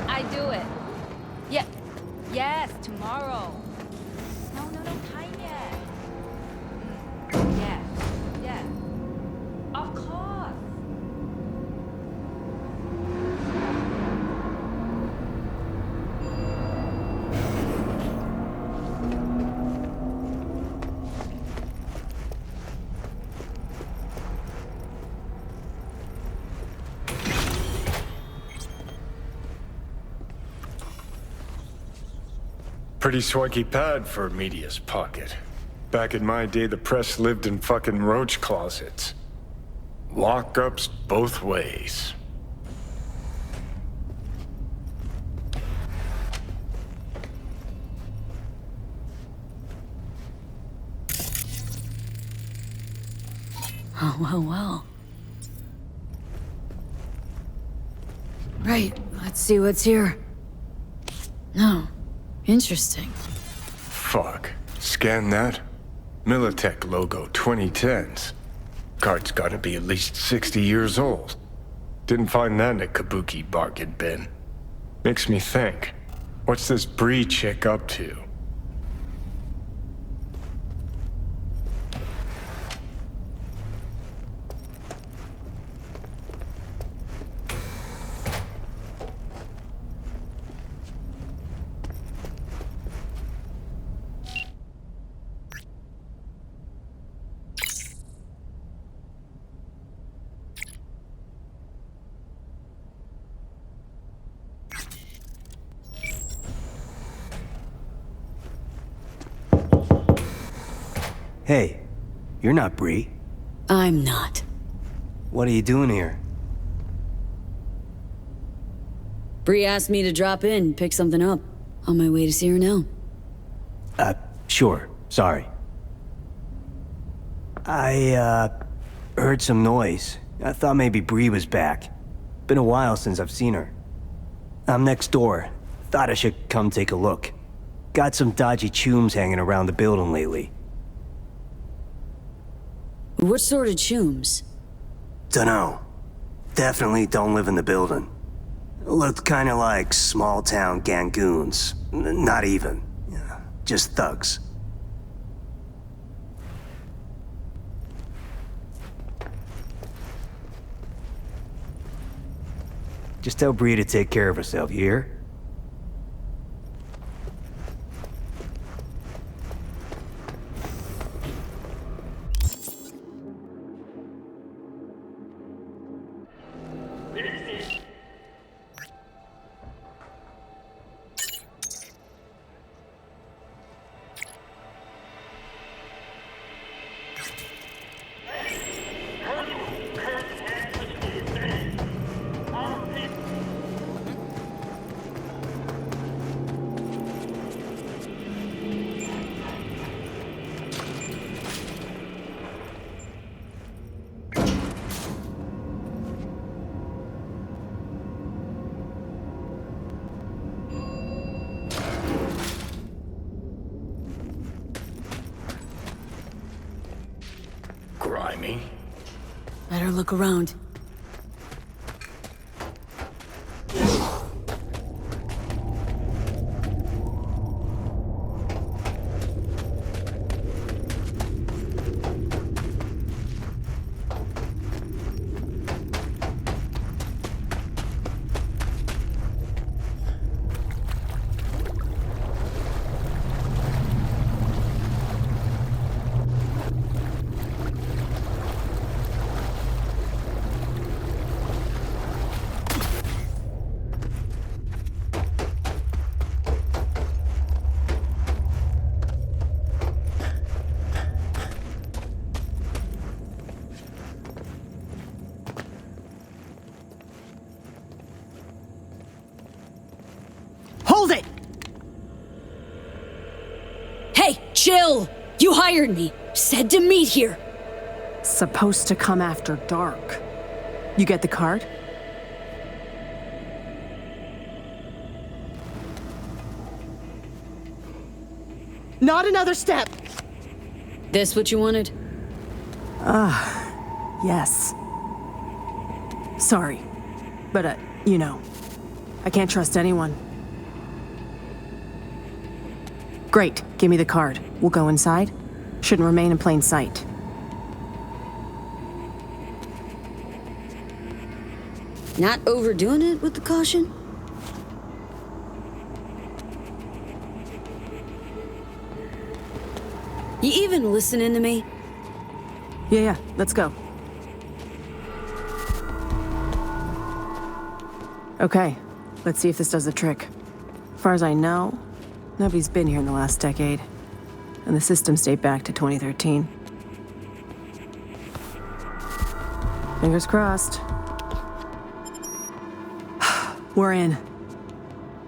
I do it. Yeah. Yes, tomorrow. No, time yet. Yeah. Of course. Pretty swanky pad for media's pocket. Back in my day, the press lived in fucking roach closets. Lockups both ways. Oh, well. Right, let's see what's here. No. Interesting. Fuck. Scan that? Militech logo 2010s. Card's gotta be at least 60 years old. Didn't find that in a kabuki bargain bin. Makes me think. What's this Bree chick up to? Hey, you're not Bree. I'm not. What are you doing here? Bree asked me to drop in, pick something up. On my way to see her now. Sure. Sorry. I, heard some noise. I thought maybe Bree was back. Been a while since I've seen her. I'm next door. Thought I should come take a look. Got some dodgy chooms hanging around the building lately. What sort of chooms? Dunno. Definitely don't live in the building. Looked kinda like small-town gangoons. Not even. Just thugs. Just tell Bree to take care of herself, you hear? Grimy. Better look around. Hold it! Hey, chill! You hired me. Said to meet here. Supposed to come after dark. You get the card? Not another step! This what you wanted? Yes. Sorry. But, I can't trust anyone. Great. Give me the card. We'll go inside. Shouldn't remain in plain sight. Not overdoing it with the caution? You even listening to me? Yeah, let's go. Okay, let's see if this does the trick. As far as I know, nobody's been here in the last decade, and the systems date back to 2013. Fingers crossed. We're in.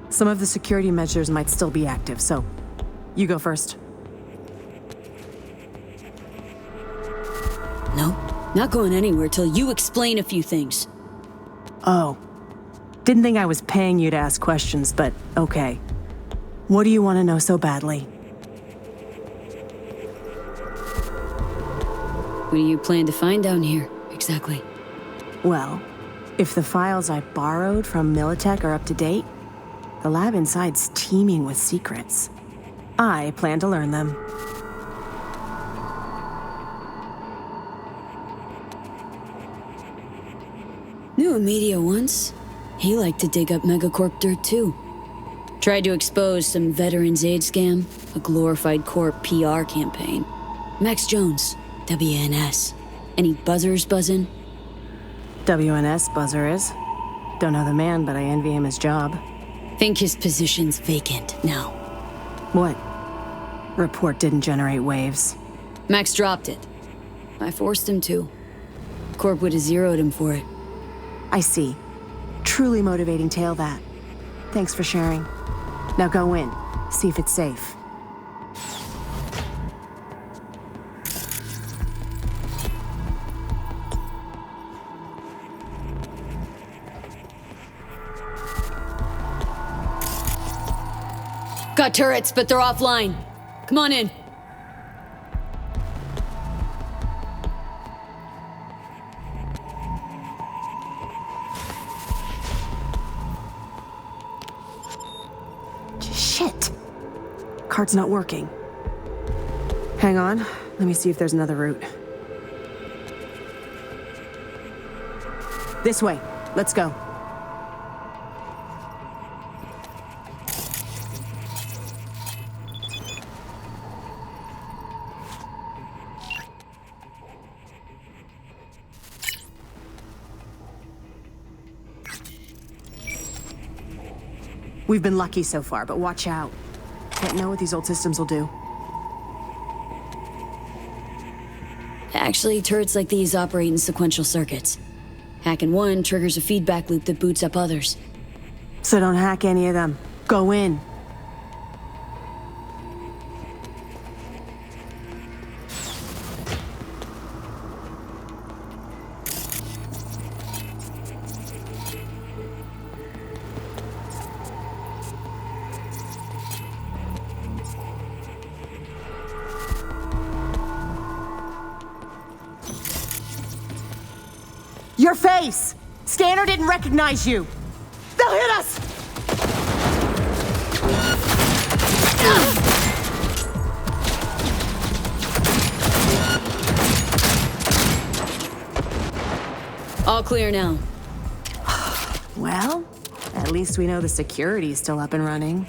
Some of the security measures might still be active, so you go first. Nope, not going anywhere till you explain a few things. Oh. Didn't think I was paying you to ask questions, but okay. What do you want to know so badly? What do you plan to find down here, exactly? Well, if the files I borrowed from Militech are up to date, the lab inside's teeming with secrets. I plan to learn them. Knew a media once. He liked to dig up Megacorp dirt too. Tried to expose some veterans aid scam, a glorified Corp PR campaign. Max Jones, WNS. Any buzzers buzzing? WNS buzzer is. Don't know the man, but I envy him his job. Think his position's vacant now. What? Report didn't generate waves. Max dropped it. I forced him to. Corp would have zeroed him for it. I see. Truly motivating tale, that. Thanks for sharing. Now go in. See if it's safe. Got turrets, but they're offline. Come on in. Shit! Card's not working. Hang on. Let me see if there's another route. This way. Let's go. We've been lucky so far, but watch out. Can't know what these old systems will do. Actually, turrets like these operate in sequential circuits. Hacking one triggers a feedback loop that boots up others. So don't hack any of them. Go in. Your face! Scanner didn't recognize you! They'll hit us! All clear now. Well, at least we know the security's still up and running.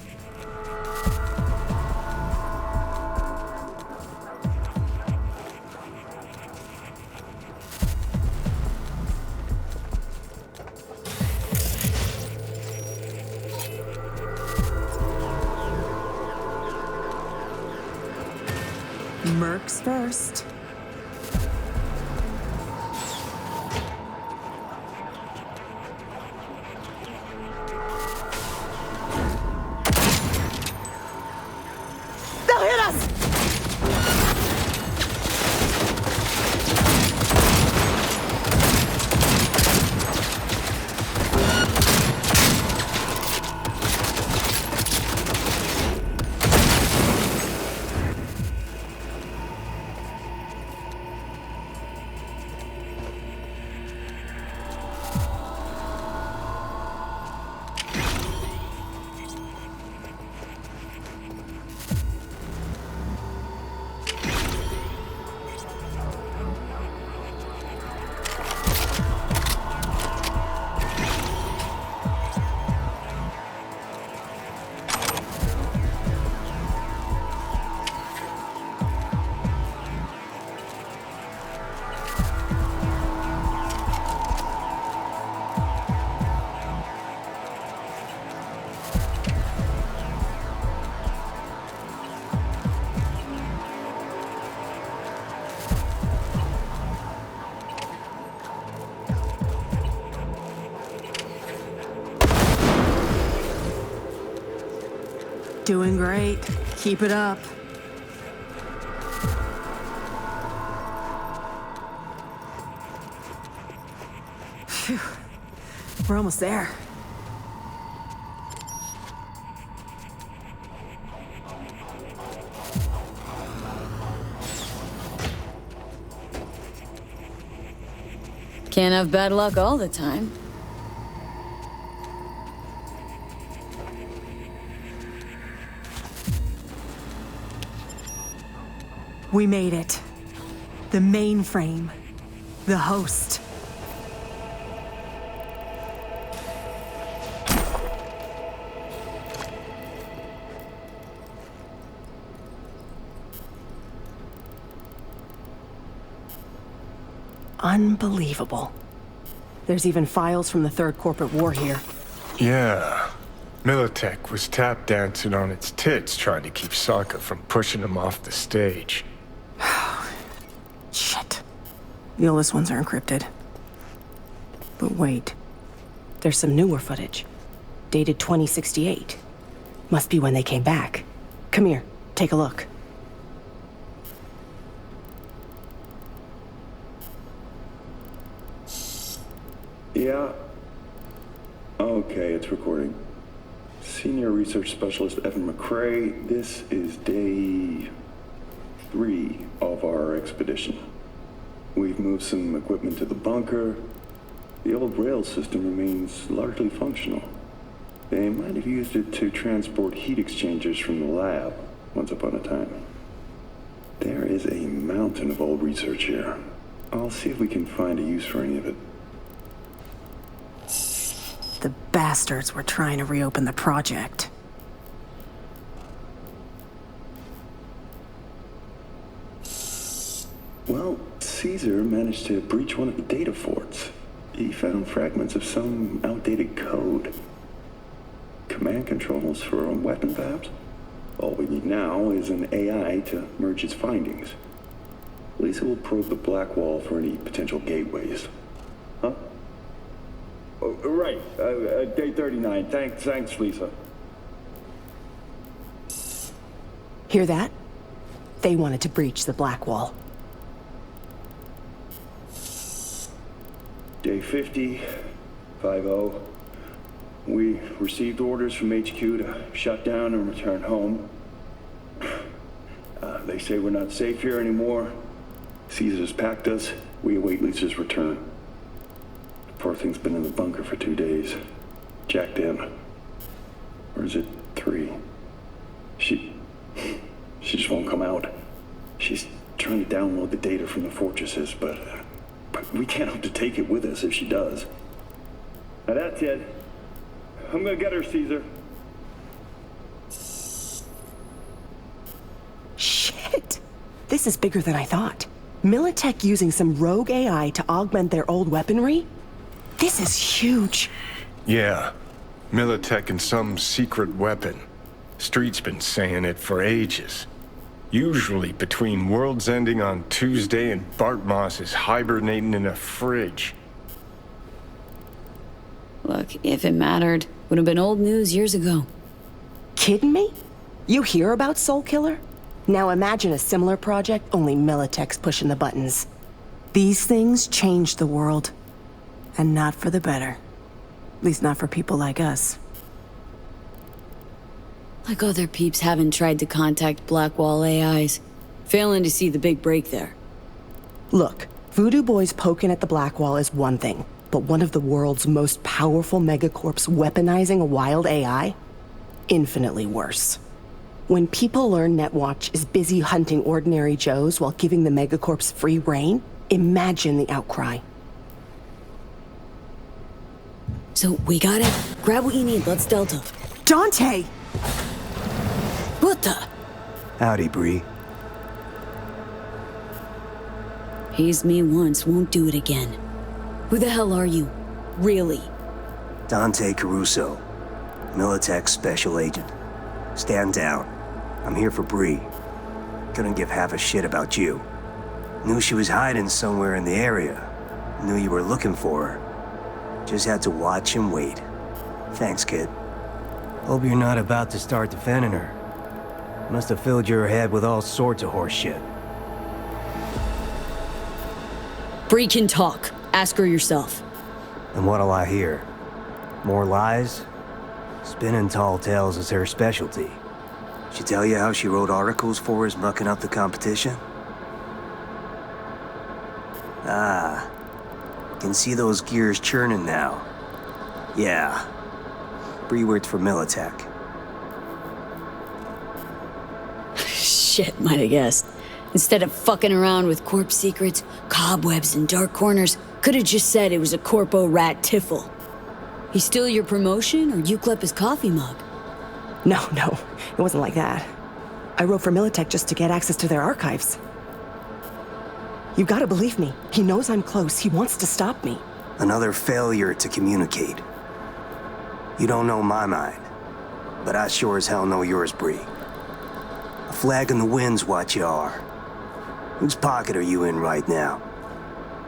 Mercs first. They'll hit us! Doing great. Keep it up. Phew. We're almost there. Can't have bad luck all the time. We made it. The mainframe. The host. Unbelievable. There's even files from the Third Corporate War here. Yeah. Militech was tap dancing on its tits trying to keep Sokka from pushing him off the stage. Shit. The oldest ones are encrypted. But wait. There's some newer footage. Dated 2068. Must be when they came back. Come here, take a look. Yeah. Okay, it's recording. Senior Research Specialist Evan McCrae, this is day 3 of our expedition. We've moved some equipment to the bunker. The old rail system remains largely functional. They might have used it to transport heat exchangers from the lab once upon a time. There is a mountain of old research here. I'll see if we can find a use for any of it. The bastards were trying to reopen the project. Well, Caesar managed to breach one of the data forts. He found fragments of some outdated code. Command controls for a weapon, perhaps? All we need now is an AI to merge his findings. Lisa will probe the black wall for any potential gateways. Huh? Oh, right. Day 39. Thanks, Lisa. Hear that? They wanted to breach the black wall. Day 50, 50. We received orders from HQ to shut down and return home. They say we're not safe here anymore. Caesar's packed us. We await Lisa's return. The poor thing's been in the bunker for 2 days. Jacked in. Or is it 3? She just won't come out. She's trying to download the data from the fortresses, but we can't hope to take it with us if she does. Now that's it. I'm gonna get her, Caesar. Shit! This is bigger than I thought. Militech using some rogue AI to augment their old weaponry? This is huge. Yeah. Militech and some secret weapon. Street's been saying it for ages. Usually between worlds ending on Tuesday and Bart Moss is hibernating in a fridge. Look, if it mattered, would have been old news years ago. Kidding me? You hear about Soul Killer? Now imagine a similar project, only Militech's pushing the buttons. These things changed the world. And not for the better. At least not for people like us. Like other peeps haven't tried to contact Blackwall AIs. Failing to see the big break there. Look, Voodoo Boys poking at the Blackwall is one thing, but one of the world's most powerful megacorps weaponizing a wild AI? Infinitely worse. When people learn Netwatch is busy hunting ordinary Joes while giving the megacorps free reign, imagine the outcry. So, we got it. Grab what you need, let's Delta. Dante! What the? Howdy, Bree. Hazed me once, won't do it again. Who the hell are you? Really? Dante Caruso, Militech Special Agent. Stand down. I'm here for Bree. Couldn't give half a shit about you. Knew she was hiding somewhere in the area. Knew you were looking for her. Just had to watch and wait. Thanks, kid. Hope you're not about to start defending her. Must have filled your head with all sorts of horse shit. Bree can talk. Ask her yourself. And what'll I hear? More lies? Spinning tall tales is her specialty. She tell you how she wrote articles for us mucking up the competition? Ah, can see those gears churning now. Yeah, Bree worked for Militech. Shit, might have guessed. Instead of fucking around with corp secrets, cobwebs, and dark corners, could have just said it was a corpo rat tiffle. He steal your promotion, or you clip his coffee mug? No, it wasn't like that. I wrote for Militech just to get access to their archives. You gotta believe me. He knows I'm close. He wants to stop me. Another failure to communicate. You don't know my mind, but I sure as hell know yours, Bree. A flag in the wind's what you are. Whose pocket are you in right now?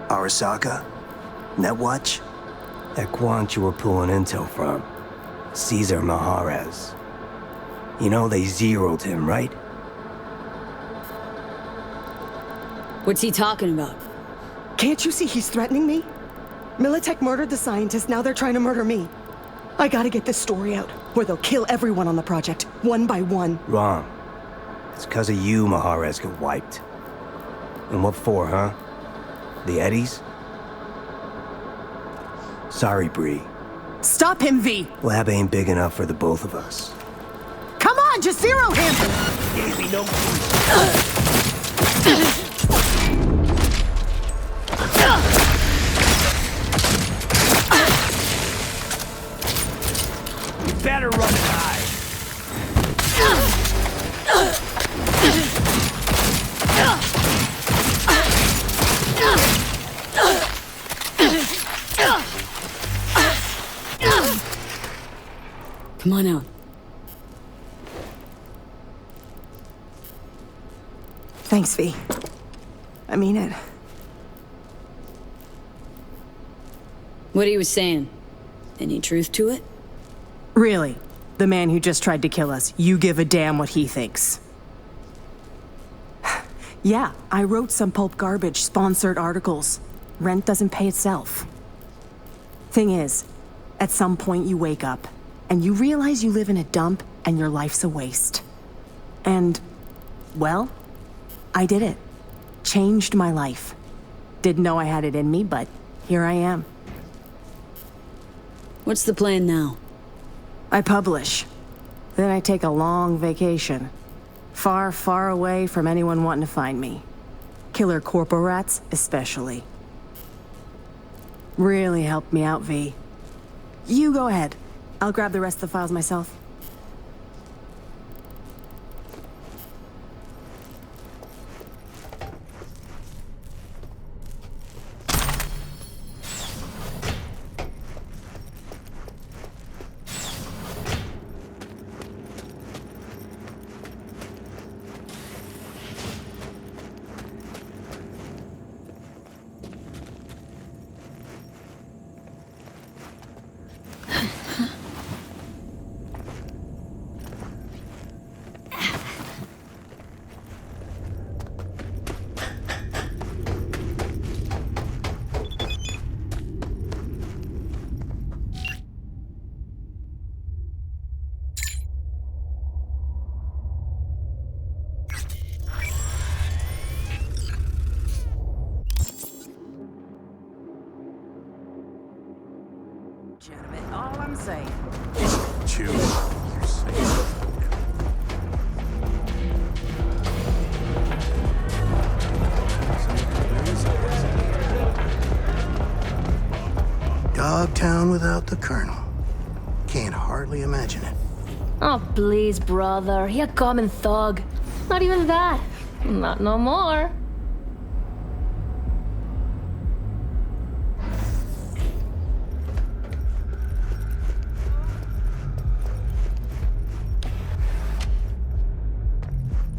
Arasaka? Netwatch? That quant you were pulling intel from. Caesar Maharez. You know they zeroed him, right? What's he talking about? Can't you see he's threatening me? Militech murdered the scientist, now they're trying to murder me. I gotta get this story out, where they'll kill everyone on the project, one by one. Wrong. It's 'cause of you Maharez got wiped. And what for, huh? The Eddies? Sorry, Bree. Stop him, V! Lab ain't big enough for the both of us. Come on, just zero him! Gave me no You better run and hide. Come on out. Thanks, V. I mean it. What he was saying. Any truth to it? Really? The man who just tried to kill us, you give a damn what he thinks. Yeah, I wrote some pulp garbage, sponsored articles. Rent doesn't pay itself. Thing is, at some point you wake up, and you realize you live in a dump and your life's a waste. And, well, I did it. Changed my life. Didn't know I had it in me, but here I am. What's the plan now? I publish. Then I take a long vacation. Far, far away from anyone wanting to find me. Killer corpo rats, especially. Really helped me out, V. You go ahead. I'll grab the rest of the files myself. All I'm saying. Chew. You're safe. Dogtown without the Colonel. Can't hardly imagine it. Oh, please, brother. He a common thug. Not even that. Not no more.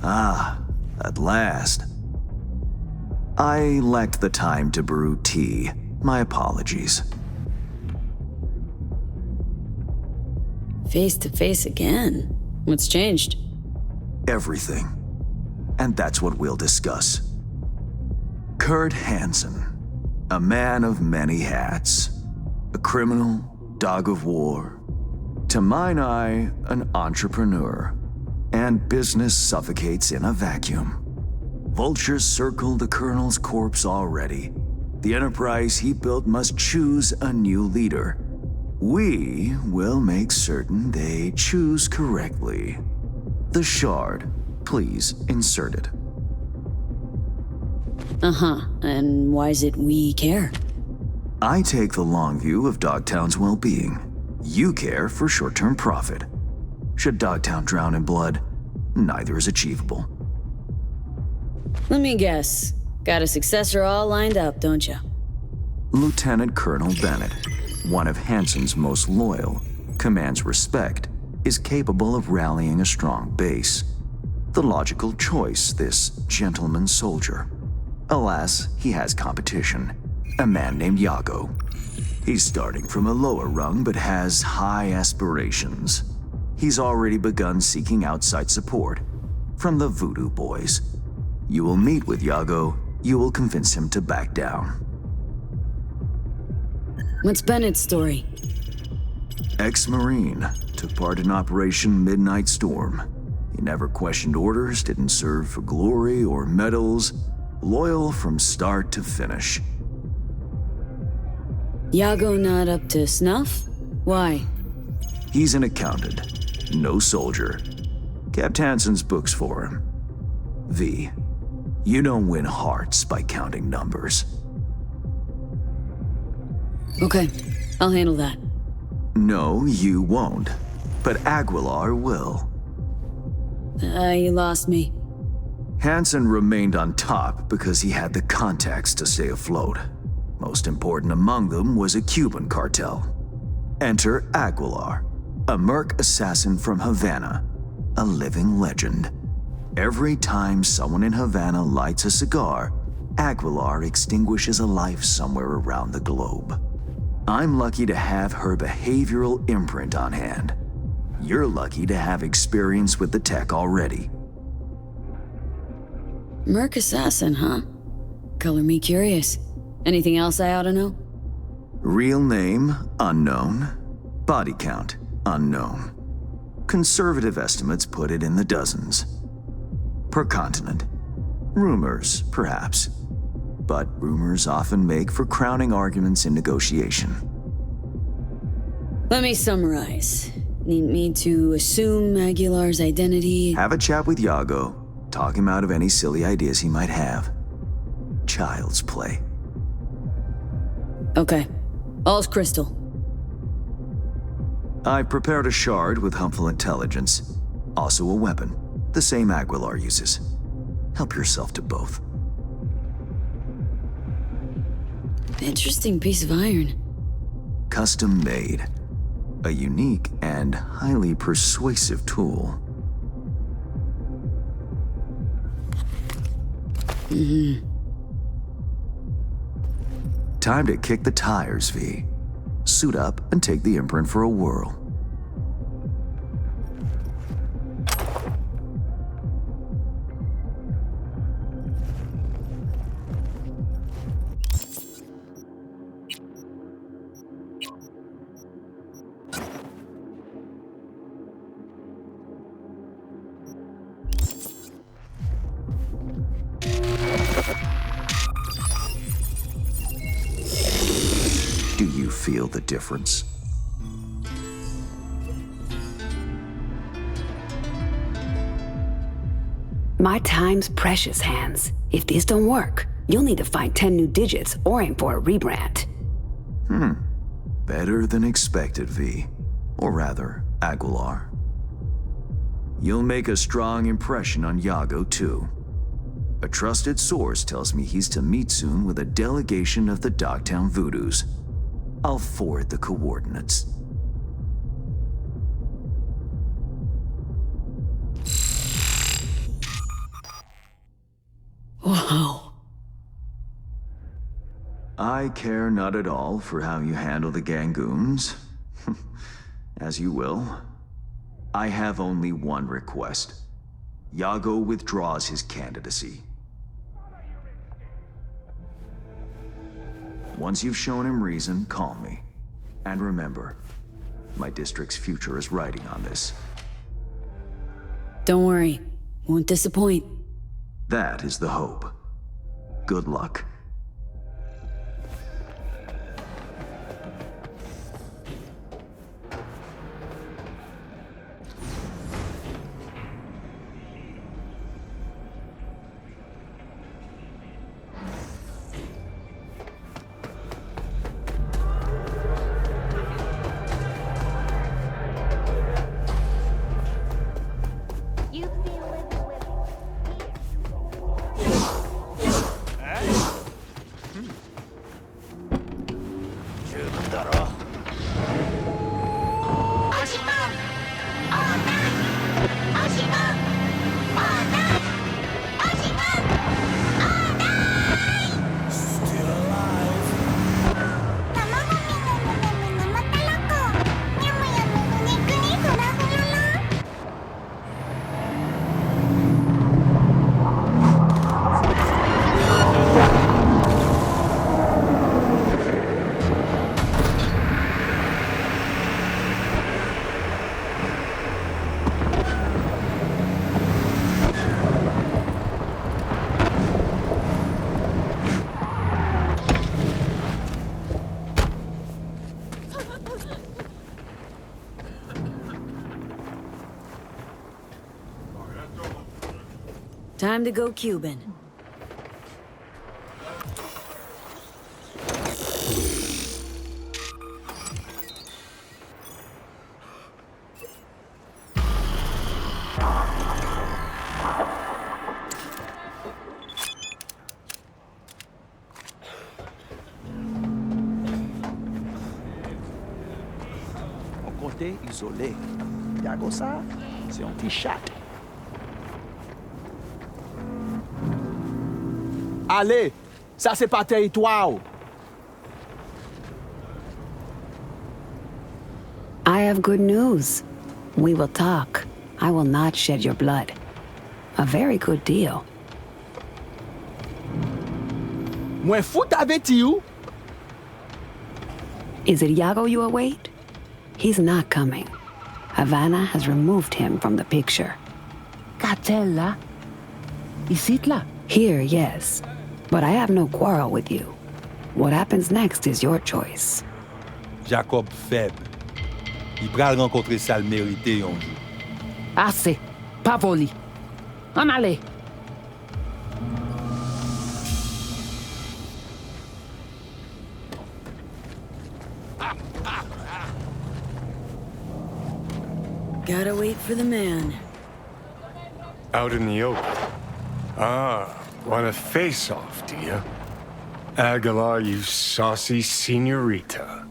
Ah, at last. I lacked the time to brew tea. My apologies. Face to face again? What's changed? Everything. And that's what we'll discuss. Kurt Hansen, a man of many hats. A criminal, dog of war. To mine eye, an entrepreneur. And business suffocates in a vacuum. Vultures circle the Colonel's corpse already. The enterprise he built must choose a new leader. We will make certain they choose correctly. The shard, please insert it. Uh-huh, and why is it we care? I take the long view of Dogtown's well-being. You care for short-term profit. Should Dogtown drown in blood, neither is achievable. Let me guess. Got a successor all lined up, don't you? Lieutenant Colonel Bennett, one of Hansen's most loyal, commands respect, is capable of rallying a strong base. The logical choice, this gentleman soldier. Alas, he has competition. A man named Yago. He's starting from a lower rung but has high aspirations. He's already begun seeking outside support from the Voodoo Boys. You will meet with Yago, you will convince him to back down. What's Bennett's story? Ex-Marine, took part in Operation Midnight Storm. He never questioned orders, didn't serve for glory or medals, loyal from start to finish. Yago not up to snuff? Why? He's an accountant, no soldier. Kept Hansen's books for him. V, you don't win hearts by counting numbers. Okay, I'll handle that. No, you won't. But Aguilar will. You lost me. Hansen remained on top because he had the contacts to stay afloat. Most important among them was a Cuban cartel. Enter Aguilar, a merc assassin from Havana, a living legend. Every time someone in Havana lights a cigar, Aguilar extinguishes a life somewhere around the globe. I'm lucky to have her behavioral imprint on hand. You're lucky to have experience with the tech already. Merc assassin, huh? Color me curious. Anything else I ought to know? Real name, unknown. Body count, unknown. Conservative estimates put it in the dozens. Per continent. Rumors, perhaps. But rumors often make for crowning arguments in negotiation. Let me summarize. Need me to assume Aguilar's identity? Have a chat with Yago. Talk him out of any silly ideas he might have. Child's play. Okay. All's crystal. I've prepared a shard with helpful intelligence. Also a weapon. The same Aguilar uses. Help yourself to both. Interesting piece of iron. Custom made. A unique and highly persuasive tool. Time to kick the tires, V. Suit up and take the imprint for a whirl. Do you feel the difference? My time's precious, Hans. If this don't work, you'll need to find 10 new digits or aim for a rebrand. Better than expected, V. Or rather, Aguilar. You'll make a strong impression on Yago, too. A trusted source tells me he's to meet soon with a delegation of the Dogtown Voodoos. I'll forward the coordinates. Wow. I care not at all for how you handle the Gangoons. As you will. I have only one request. Yago withdraws his candidacy. Once you've shown him reason, call me. And remember, my district's future is riding on this. Don't worry. Won't disappoint. That is the hope. Good luck. Time to go Cuban. On côté isolé. Yago ça, c'est un petit chat. Allez, ça c'est pas territoire. I have good news. We will talk. I will not shed your blood. A very good deal. Mwen fout avec you. Is it Yago you await? He's not coming. Havana has removed him from the picture. Cartel là? Ici là? Here, yes. But I have no quarrel with you. What happens next is your choice. Jacob faible. Il pral rencontrer ça le mérité un jour. Assez. Pas voli. En allez. Gotta wait for the man. Out in the open. Ah, want a face-off, do you? Aguilar, you saucy senorita.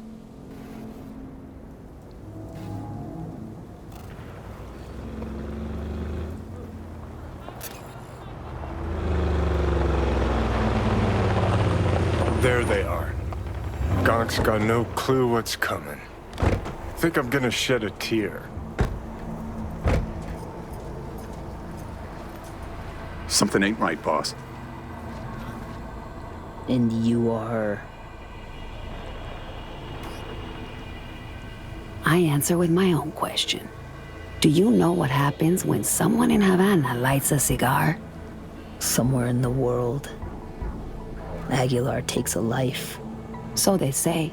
There they are. Gonk's got no clue what's coming. Think I'm gonna shed a tear. Something ain't right, boss. And you are... I answer with my own question. Do you know what happens when someone in Havana lights a cigar? Somewhere in the world, Aguilar takes a life. So they say.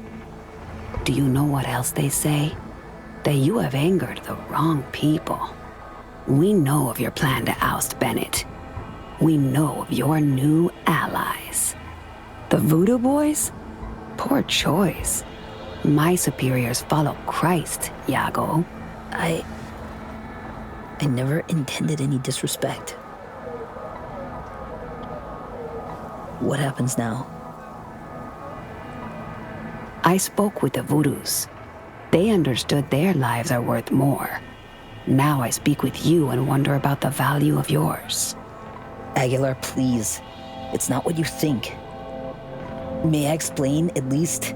Do you know what else they say? That you have angered the wrong people. We know of your plan to oust Bennett. We know of your new allies. The Voodoo Boys? Poor choice. My superiors follow Christ, Yago. I never intended any disrespect. What happens now? I spoke with the Voodoos. They understood their lives are worth more. Now I speak with you and wonder about the value of yours. Aguilar, please. It's not what you think. May I explain, at least?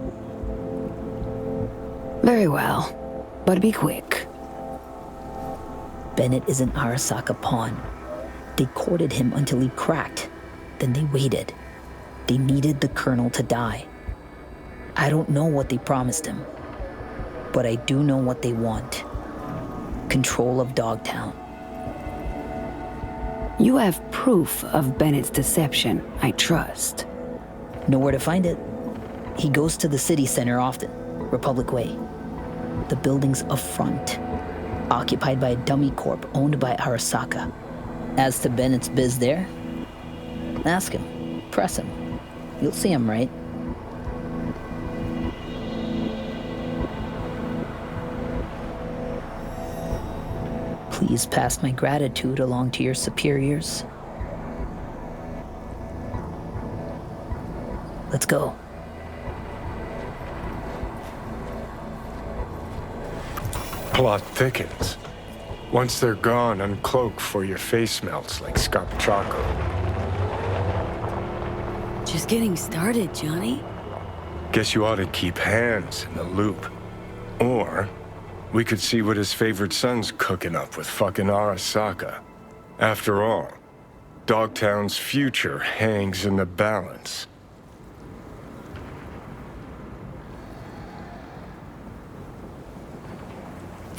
Very well, but be quick. Bennett is an Arasaka pawn. They courted him until he cracked. Then they waited. They needed the Colonel to die. I don't know what they promised him, but I do know what they want. Control of Dogtown. You have proof of Bennett's deception, I trust. Know where to find it. He goes to the city center often, Republic Way. The building's a front, occupied by a dummy corp owned by Arasaka. As to Bennett's biz there, ask him, press him. You'll see him, right? Please pass my gratitude along to your superiors. Let's go. Plot thickens. Once they're gone, uncloak before your face melts like Scarpachaco. Just getting started, Johnny. Guess you ought to keep hands in the loop. Or we could see what his favorite son's cooking up with fucking Arasaka. After all, Dogtown's future hangs in the balance.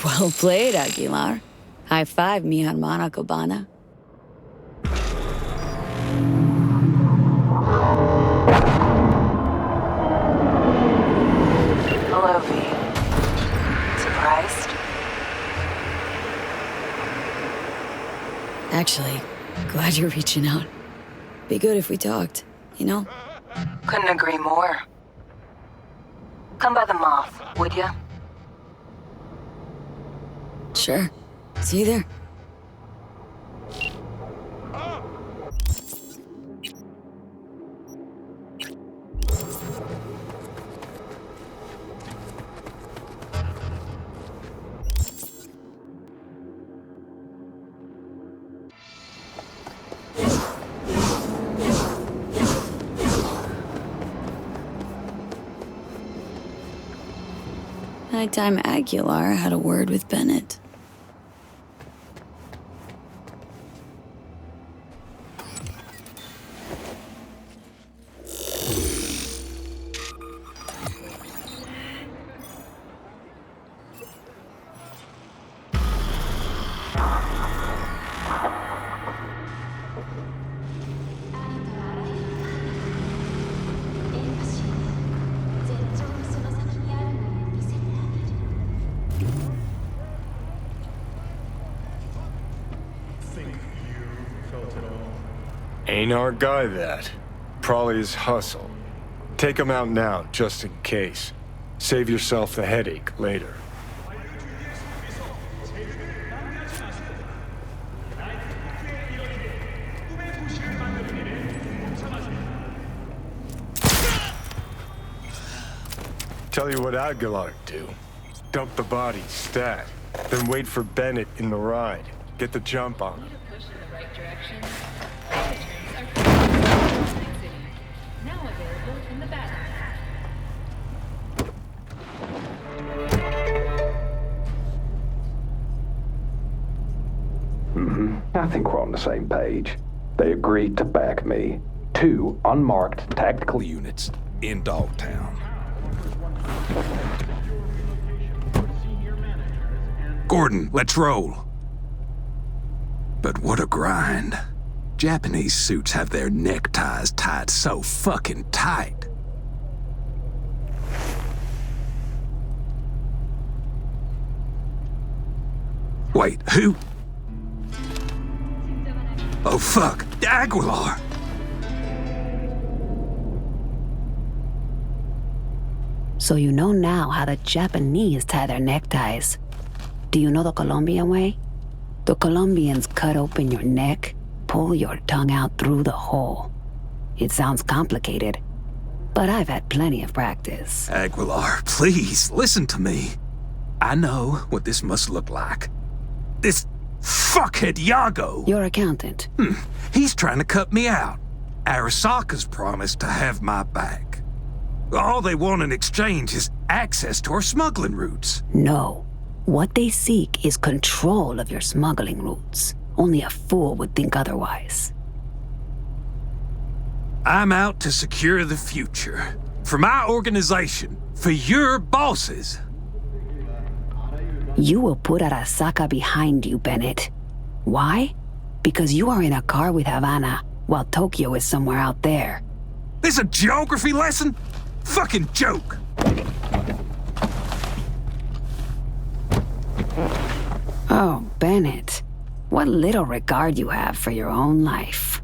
Well played, Aguilar. High five, mi hermana Cubana. Hello, V. Surprised? Actually, glad you're reaching out. Be good if we talked, you know? Couldn't agree more. Come by the Moth, would ya? Sure. See you there. Nighttime Aguilar had a word with Bennett. Ain't our guy that. Probably his hustle. Take him out now, just in case. Save yourself the headache later. Tell you what Aguilar do. Dump the body, stat. Then wait for Bennett in the ride. Get the jump on him. I think we're on the same page. They agreed to back me. 2 unmarked tactical units in Dogtown. Gordon, let's roll. But what a grind. Japanese suits have their neckties tied so fucking tight. Wait, who? Oh fuck, Aguilar! So you know now how the Japanese tie their neckties. Do you know the Colombian way? The Colombians cut open your neck, pull your tongue out through the hole. It sounds complicated, but I've had plenty of practice. Aguilar, please, listen to me. I know what this must look like. This fuckhead Yago. Your accountant. He's trying to cut me out. Arasaka's promised to have my back. All they want in exchange is access to our smuggling routes. No. What they seek is control of your smuggling routes. Only a fool would think otherwise. I'm out to secure the future. For my organization. For your bosses. You will put Arasaka behind you, Bennett. Why? Because you are in a car with Havana, while Tokyo is somewhere out there. This a geography lesson? Fucking joke. Oh, Bennett. What little regard you have for your own life.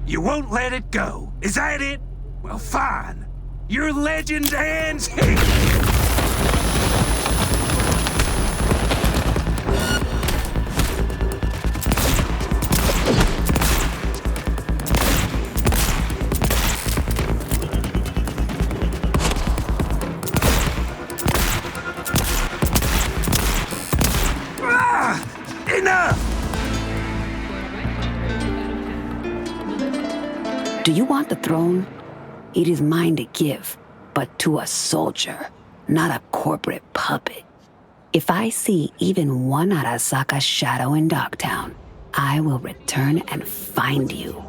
You won't let it go. Is that it? Well, fine. Your legend ends here. Do you want the throne? It is mine to give, but to a soldier, not a corporate puppet. If I see even one Arasaka shadow in Dogtown, I will return and find you.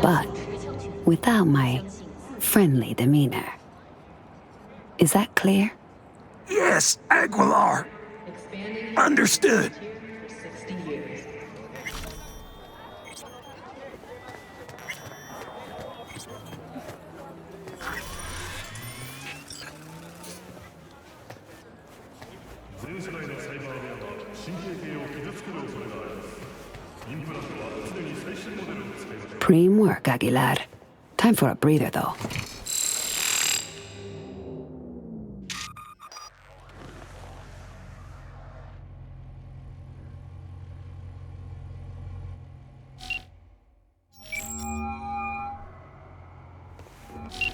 But without my friendly demeanor. Is that clear? Yes, Aguilar. Understood. Preem work, Aguilar. Time for a breather, though.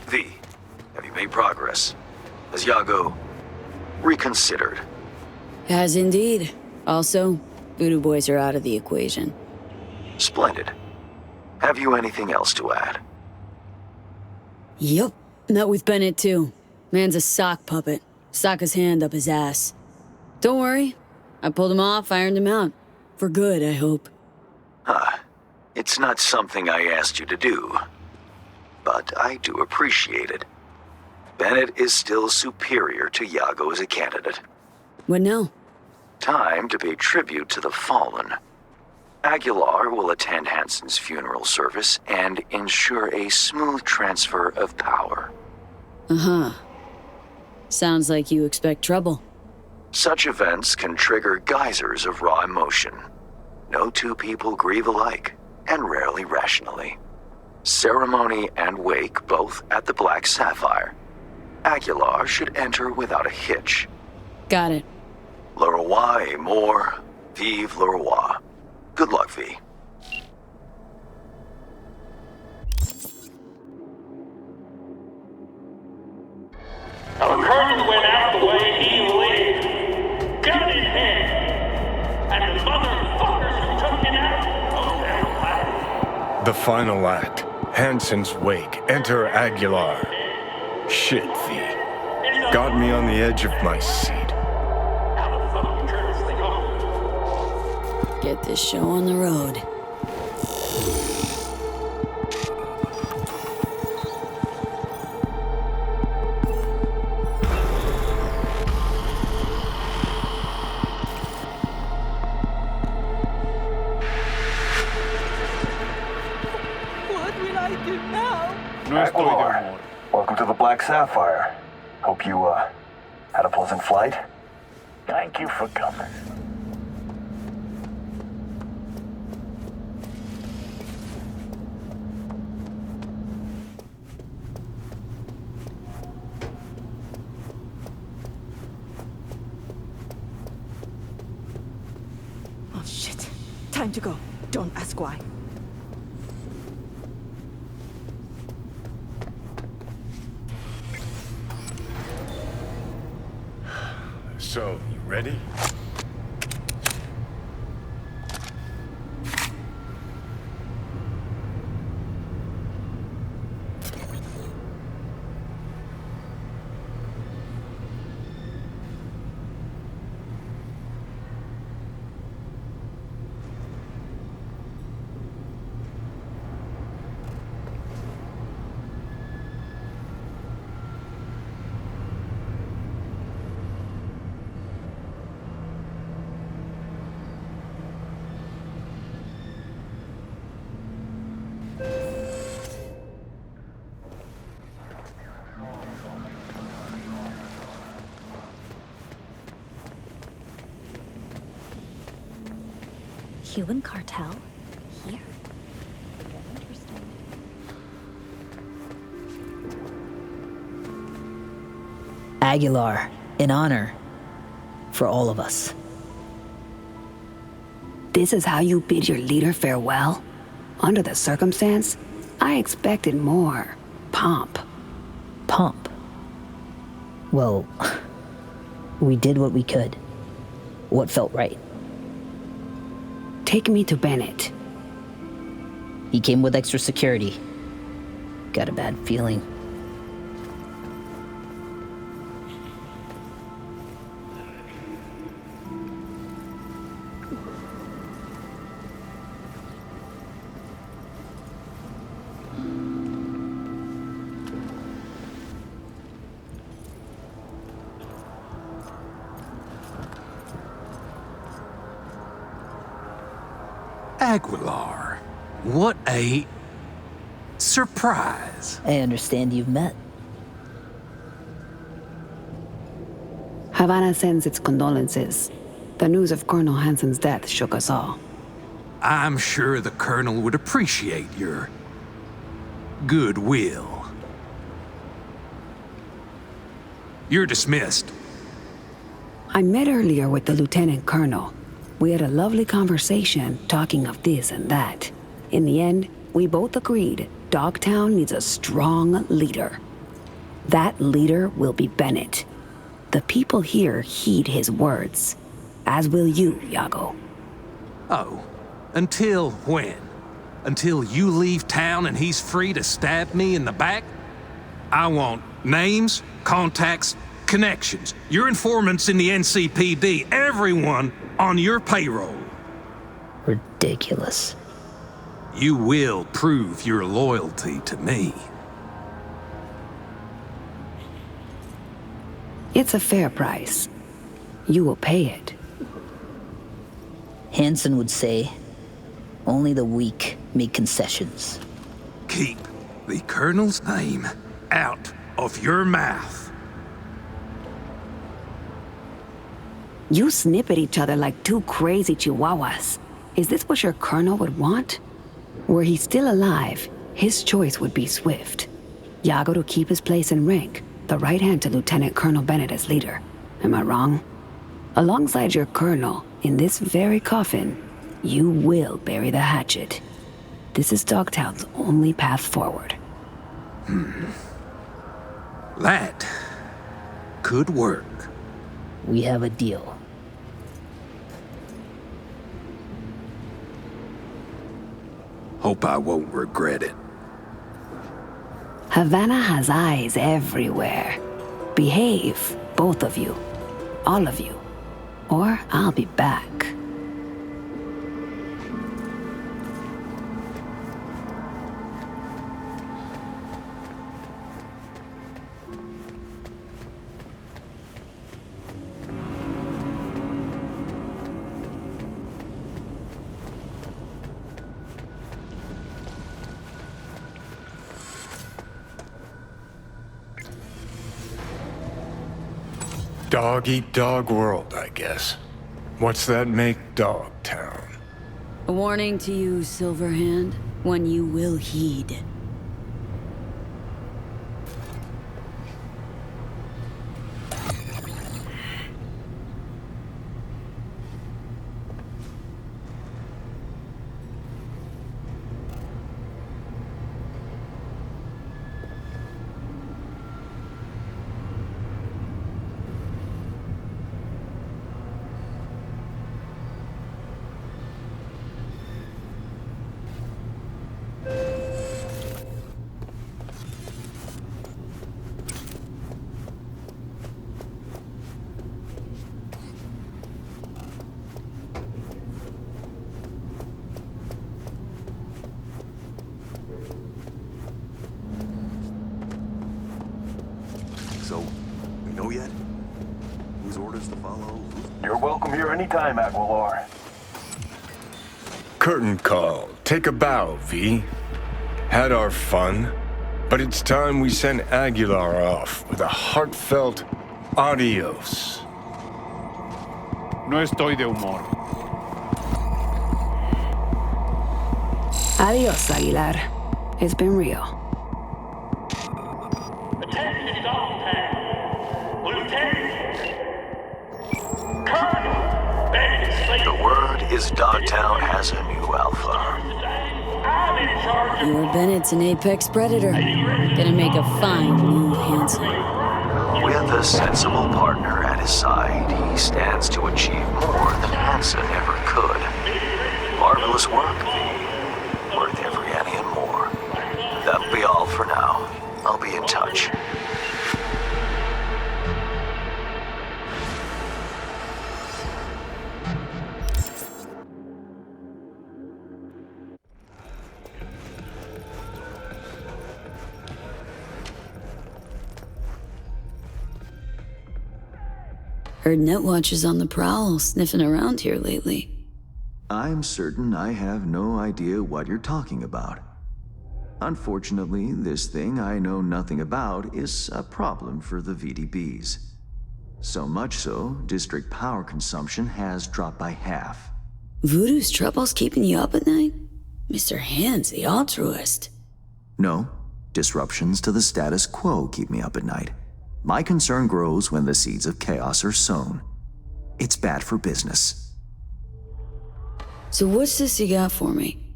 V, have you made progress? Has Yago reconsidered? Has indeed. Also, Voodoo Boys are out of the equation. Splendid. Have you anything else to add? Yup. Met with Bennett, too. Man's a sock puppet. Sokka's hand up his ass. Don't worry. I pulled him off, ironed him out. For good, I hope. It's not something I asked you to do. But I do appreciate it. Bennett is still superior to Yago as a candidate. What now? Time to pay tribute to the fallen. Aguilar will attend Hansen's funeral service and ensure a smooth transfer of power. Uh-huh. Sounds like you expect trouble. Such events can trigger geysers of raw emotion. No two people grieve alike, and rarely rationally. Ceremony and wake both at the Black Sapphire. Aguilar should enter without a hitch. Got it. Le roi est mort, vive le roi. Good luck, V. Our colonel went out the way he lived. Gun in hand. And the motherfuckers who took him out, oh, they're black. The final act. Hansen's wake. Enter Aguilar. Shit, V. Got me on the edge of my seat. Get this show on the road. What will I do now? Aguilar, welcome to the Black Sapphire. Hope you, had a pleasant flight. Thank you for coming. Oh, shit. Time to go. Don't ask why. So, you ready? Cuban cartel here? Interesting. Aguilar, in honor for all of us. This is how you bid your leader farewell? Under the circumstance, I expected more pomp. Pomp? Well, we did what we could. What felt right. Take me to Bennett. He came with extra security. Got a bad feeling. Aguilar, what a surprise. I understand you've met. Havana sends its condolences. The news of Colonel Hansen's death shook us all. I'm sure the Colonel would appreciate your goodwill. You're dismissed. I met earlier with the Lieutenant Colonel. We had a lovely conversation talking of this and that. In the end, we both agreed Dogtown needs a strong leader. That leader will be Bennett. The people here heed his words, as will you, Iago. Oh, until when? Until you leave town and he's free to stab me in the back? I want names, contacts, connections, your informants in the NCPD, everyone on your payroll. Ridiculous. You will prove your loyalty to me. It's a fair price. You will pay it. Hansen would say, only the weak make concessions. Keep the Colonel's name out of your mouth. You snip at each other like two crazy chihuahuas. Is this what your colonel would want? Were he still alive, his choice would be swift. Iago to keep his place in rank, the right hand to Lieutenant Colonel Bennett as leader. Am I wrong? Alongside your colonel, in this very coffin, you will bury the hatchet. This is Dogtown's only path forward. That could work. We have a deal. Hope I won't regret it. Havana has eyes everywhere. Behave, both of you. All of you. Or I'll be back. Dog-eat-dog world, I guess. What's that make Dogtown? A warning to you, Silverhand, one you will heed. So, we know yet? Whose orders to follow? You're welcome here anytime, Aguilar. Curtain call. Take a bow, V. Had our fun, but it's time we send Aguilar off with a heartfelt adios. No estoy de humor. Adios, Aguilar. It's been real. Attention, Dogtown. Lieutenant. Colonel. The word is Dogtown has a new alpha. I'm in charge of... Your Bennett's an apex predator. Gonna make a fine new Hanson. With a sensible partner at his side, he stands to achieve more than Hansen ever could. Marvelous work, V. Worth every penny and more. That'll be all for now. I'll be in touch. Heard Netwatch is on the prowl, sniffing around here lately. I'm certain I have no idea what you're talking about. Unfortunately, this thing I know nothing about is a problem for the VDBs. So much so, district power consumption has dropped by half. Voodoo's trouble's keeping you up at night? Mr. Hands, the altruist. No, disruptions to the status quo keep me up at night. My concern grows when the seeds of chaos are sown. It's bad for business. So what's this you got for me?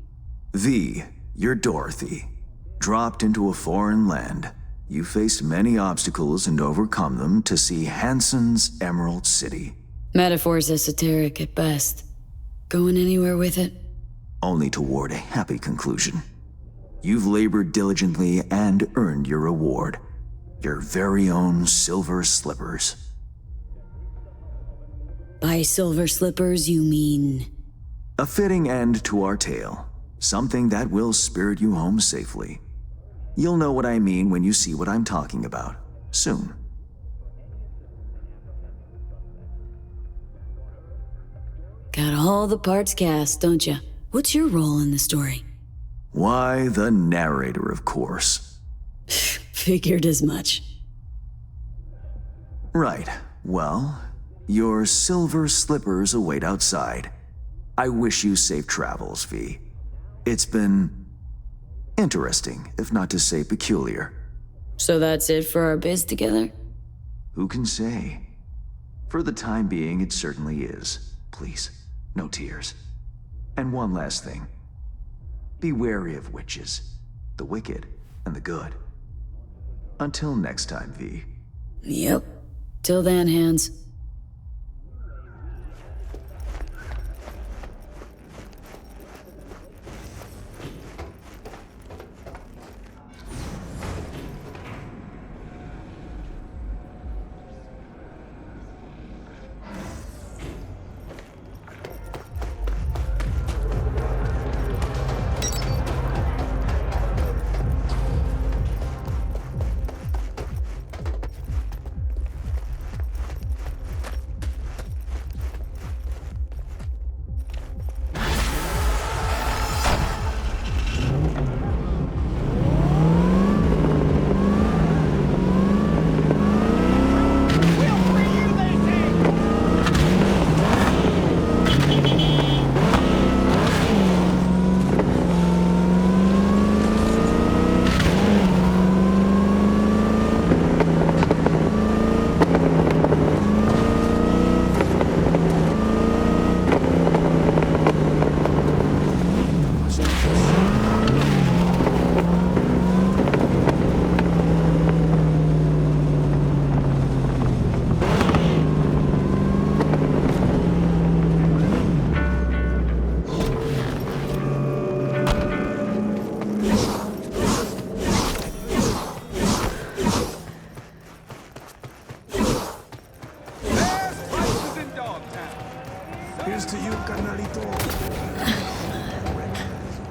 V, you're Dorothy. Dropped into a foreign land. You faced many obstacles and overcome them to see Hansen's Emerald City. Metaphor's esoteric at best. Going anywhere with it? Only toward a happy conclusion. You've labored diligently and earned your reward. Your very own silver slippers. By silver slippers, you mean? A fitting end to our tale. Something that will spirit you home safely. You'll know what I mean when you see what I'm talking about. Soon. Got all the parts cast, don't you? What's your role in the story? Why, the narrator, of course. Figured as much. Right. Well, your silver slippers await outside. I wish you safe travels, V. It's been interesting, if not to say peculiar. So that's it for our biz together? Who can say? For the time being, it certainly is. Please, no tears. And one last thing. Be wary of witches, the wicked and the good. Until next time, V. Yep. Till then, Hands.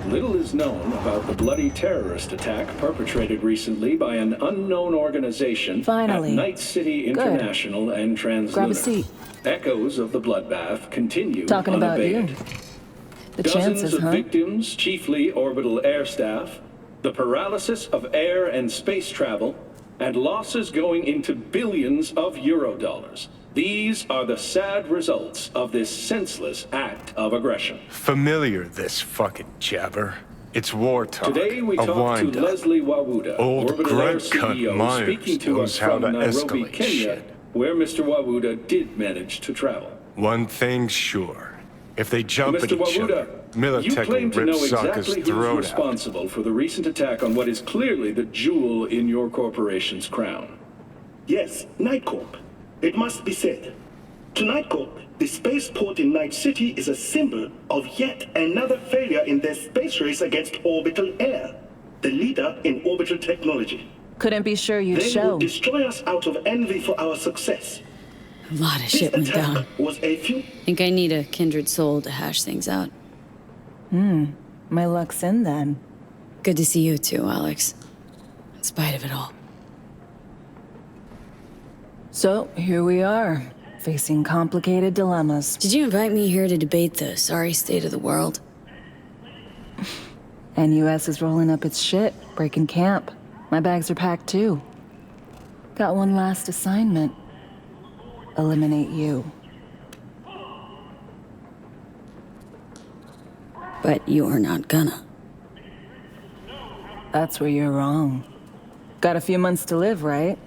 Little is known about the bloody terrorist attack perpetrated recently by an unknown organization Finally. at Night City International and Translunar. Grab a seat. Echoes of the bloodbath continue Talking about unabated. you. The Dozens chances, of huh? victims, chiefly orbital air staff, the paralysis of air and space travel, and losses going into billions of Eurodollars. These are the sad results of this senseless act of aggression. Familiar, this fucking jabber. It's war talk. Today we a talk to wind-up. Leslie Wawuda, Old Orbital Air grunt cunt CEO, Myers speaking to knows us how from to Nairobi, escalate Kenya, shit. where Mr. Wawuda did manage to travel. One thing's sure. If they jump at Mr. each other, Wawuda, you Militech claim will to rip know Sokka's exactly who's throat out. responsible for the recent attack on what is clearly the jewel in your corporation's crown. Yes, Night Corp. It must be said. To Night Corp, the spaceport in Night City is a symbol of yet another failure in their space race against Orbital Air, the leader in orbital technology. Couldn't be sure you'd They show. would destroy us out of envy for our success. A lot of shit went down. Was a few. Think I need a kindred soul to hash things out. My luck's in then. Good to see you too, Alex. In spite of it all. So, here we are, facing complicated dilemmas. Did you invite me here to debate the sorry state of the world? NUS is rolling up its shit, breaking camp. My bags are packed too. Got one last assignment. Eliminate you. But you're not gonna. That's where you're wrong. Got a few months to live, right?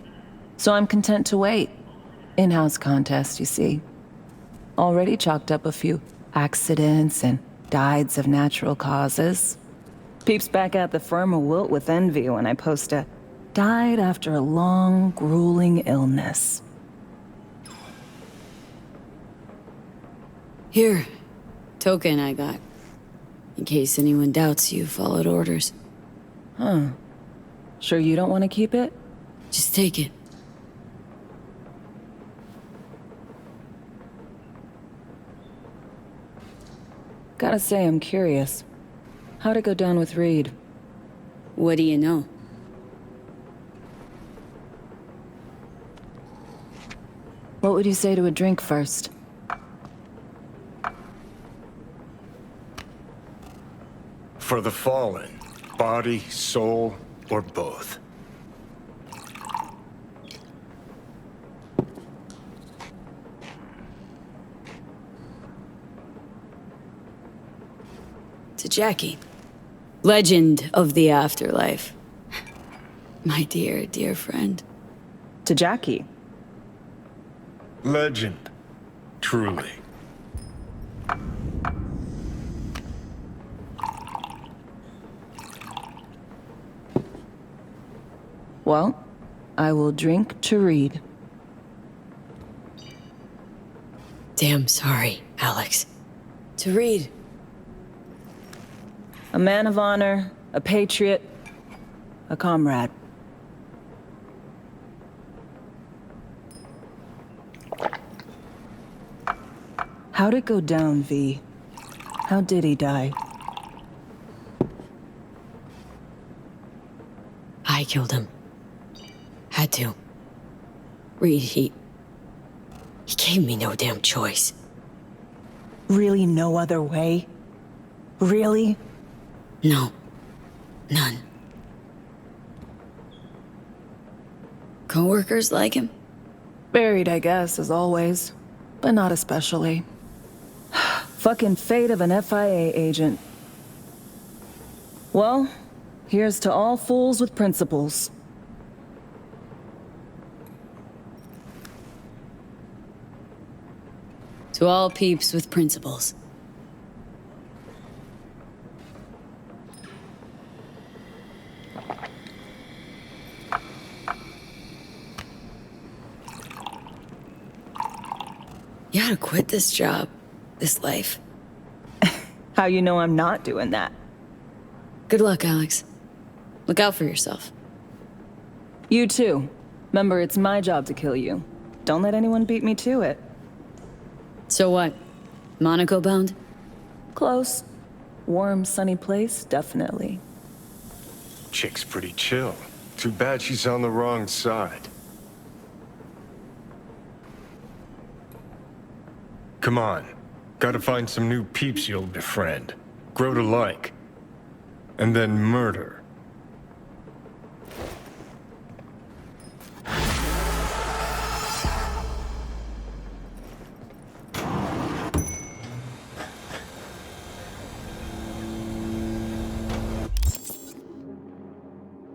So I'm content to wait. In-house contest, you see. Already chalked up a few accidents and dieds of natural causes. Peeps back at the firm will wilt with envy when I post a died after a long, grueling illness. Here. Token I got. In case anyone doubts you followed orders. Huh. Sure you don't want to keep it? Just take it. Gotta say, I'm curious. How'd it go down with Reed? What do you know? What would you say to a drink first? For the fallen, body, soul, or both. To Jackie. Legend of the afterlife. My dear, dear friend. To Jackie. Legend. Truly. Well, I will drink to Reed. Damn sorry, Alex. To Reed. A man of honor, a patriot, a comrade. How'd it go down, V? How did he die? I killed him. Had to. Reed, he gave me no damn choice. Really no other way? Really? No. None. Coworkers like him? Buried, I guess, as always. But not especially. Fucking fate of an FIA agent. Well, here's to all fools with principles. To all peeps with principles. You gotta quit this job, this life. How you know I'm not doing that? Good luck, Alex. Look out for yourself. You too. Remember, it's my job to kill you. Don't let anyone beat me to it. So what? Monaco bound? Close. Warm, sunny place, definitely. Chick's pretty chill. Too bad she's on the wrong side. Come on. Gotta find some new peeps you'll befriend. Grow to like. And then murder.